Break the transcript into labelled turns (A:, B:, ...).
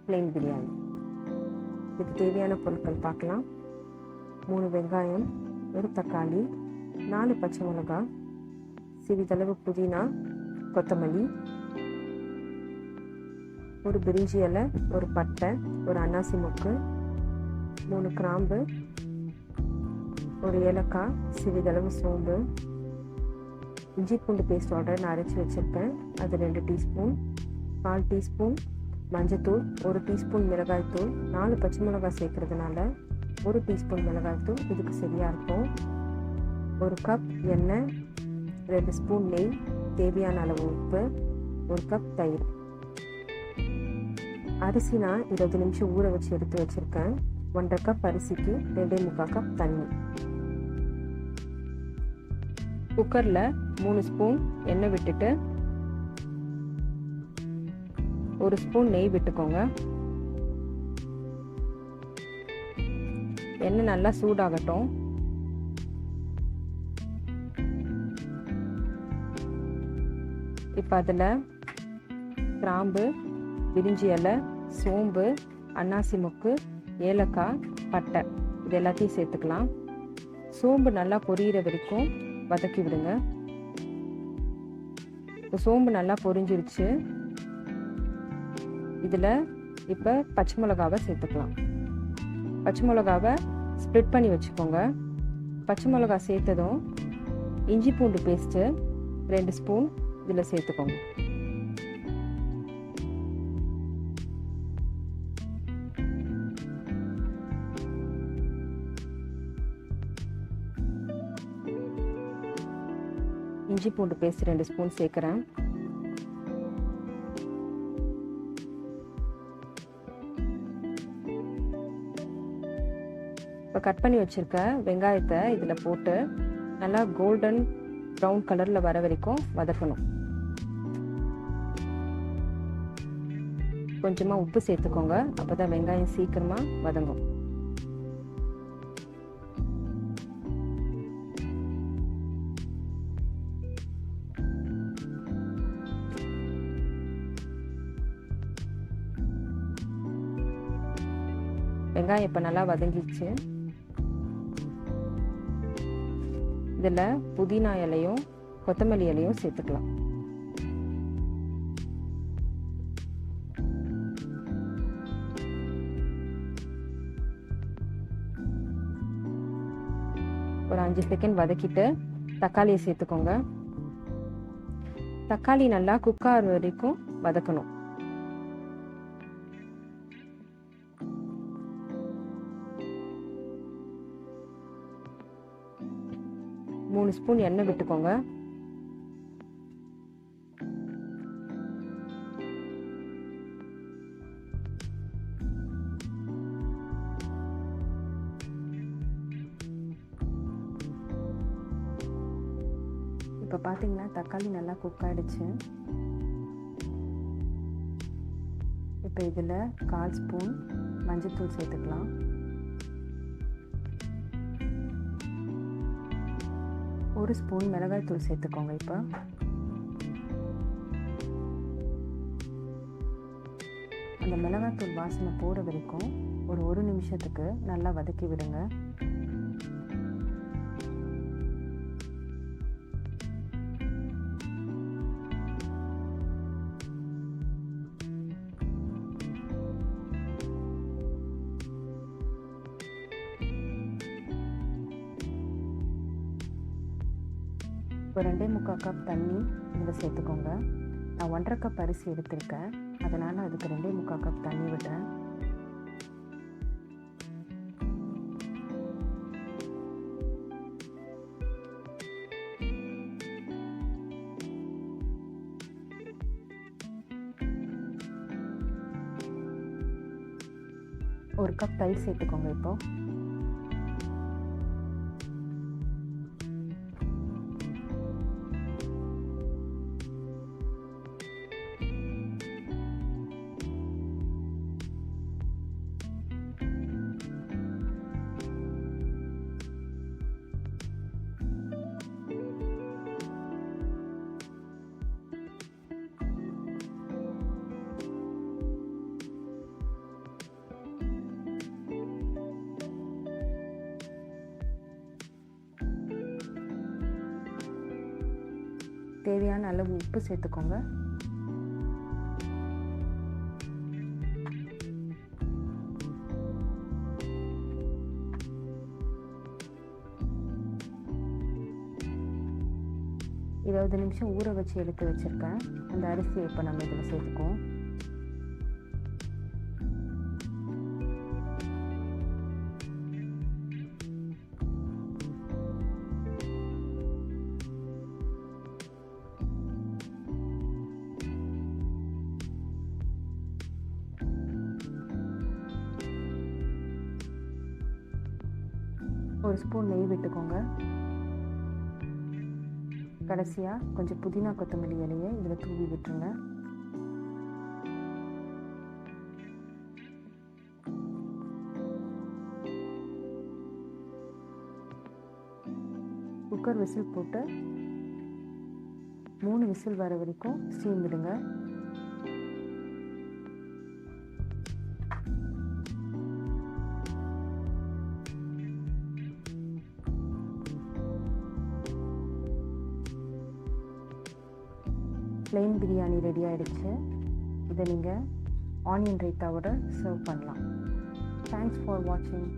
A: plain biryani. இதுக்கு தேவையான பொருட்கள் பார்க்கலாம். 3 வெங்காயம், 1 தக்காளி, 4 பச்சை மிளகாய், சிறிதளவு புதினா, கொத்தமல்லி, ஒரு பிரிஞ்சி இலை, ஒரு பட்டை, ஒரு அன்னாசி மொக்கு, 3 கிராம்பு, ஒரு ஏலக்காய், சிறிதளவு சோம்பு, இஞ்சி பூண்டு பேஸ்ட் ஆர்டர் நான் அரைச்சி வச்சுருக்கேன், அது 2 டீஸ்பூன், 1/4 டீஸ்பூன் மஞ்சத்தூள், 1 டீஸ்பூன் மிளகாய்த்தூள், 4 பச்சை மிளகாய் சேர்க்கறதுனால 1 டீஸ்பூன் மிளகாய்த்தூள் இதுக்கு சரியாக இருக்கும். 1 கப் எண்ணெய், 2 ஸ்பூன் நெய், தேவையான அளவு உப்பு, 1 கப் தயிர். அரிசி நான் 20 நிமிஷம் ஊற வச்சு எடுத்து வச்சுருக்கேன். 1/2 கப் அரிசிக்கு 2.25 கப் தண்ணி. குக்கரில் 3 ஸ்பூன் எண்ணெய் விட்டுட்டு 1 ஸ்பூன் நெய் விட்டுக்கோங்க. எண்ணெய் நல்லா சூடாகட்டும். இப்போ அதில் கிராம்பு, பிரிஞ்சி இலை, சோம்பு, அன்னாசி மொக்கு, ஏலக்காய், பட்டை இது எல்லாத்தையும் சேர்த்துக்கலாம். சோம்பு நல்லா பொரியிற வரைக்கும் வதக்கி விடுங்க. இப்போ சோம்பு நல்லா பொரிஞ்சிருச்சு. இதில் இப்போ பச்சை மிளகாவை சேர்த்துக்கலாம். பச்சை மிளகாவை ஸ்ப்ளிட் பண்ணி வச்சுக்கோங்க. பச்சை மிளகா சேர்த்ததும் இஞ்சி பூண்டு பேஸ்ட்டு 2 ஸ்பூன் இதில் சேர்த்துக்கோங்க. இஞ்சி பூண்டு பேஸ்ட் 2 ஸ்பூன் சேர்க்குறேன். இப்போ கட் பண்ணி வச்சுருக்க வெங்காயத்தை இதில் போட்டு நல்லா கோல்டன் ப்ரௌன் கலரில் வர வரைக்கும் வதக்கணும். கொஞ்சமாக உப்பு சேர்த்துக்கோங்க, அப்போ தான் வெங்காயம் சீக்கிரமாக வதங்கும். வெங்காயம் இப்போ நல்லா வதங்கிடுச்சு. இதில் புதினா இலையும் கொத்தமல்லி இலையும் சேர்த்துக்கலாம். ஒரு 5 செகண்ட் வதக்கிட்டு தக்காளியை சேர்த்துக்கோங்க. தக்காளி நல்லா குக் ஆகிற வரைக்கும் வதக்கணும். மூணு ஸ்பூன் எண்ணெய் விட்டுக்கோங்க. இப்போ பார்த்தீங்கன்னா தக்காளி நல்லா குக் ஆகிடுச்சு. இப்போ இதில் 1/4 ஸ்பூன் மஞ்சள்தூள் சேர்த்துக்கலாம். ஒரு ஸ்பூன் மிளகாய் தூள் சேர்த்துக்கோங்க. இப்போ அந்த மிளகாய் தூள் வாசனை போகிற வரைக்கும் ஒரு 1 நிமிஷத்துக்கு நல்லா வதக்கி விடுங்க. இப்போ 2.25 கப் தண்ணி இதில் சேர்த்துக்கோங்க. நான் 1.5 கப் அரிசி எடுத்திருக்கேன், அதனால் அதுக்கு 2.25 கப் தண்ணி விடுறேன். ஒரு கப் தயிர் சேர்த்துக்கோங்க. இப்போ தேவையான அளவு உப்பு சேர்த்துக்கோங்க. இருபது நிமிஷம் ஊற வச்சு எடுத்து வச்சுருக்கேன். அந்த அரிசியை இப்போ நம்ம இதில் சேர்த்துக்குவோம். ஒரு ஸ்பூன் நெய் விட்டுக்கோங்க. கடைசியாக கொஞ்சம் புதினா கொத்தமல்லி இலையை இதில் தூவி விட்டுருங்க. குக்கர் விசில் போட்டு 3 விசில் வர வரைக்கும் ஸ்டீம் விடுங்க. plain பிரியாணி ரெடி ஆகிடுச்சு. இதை நீங்கள் ஆனியன் ரைத்தாவோட சர்வ் பண்ணலாம். தேங்க்ஸ் ஃபார் வாட்சிங்.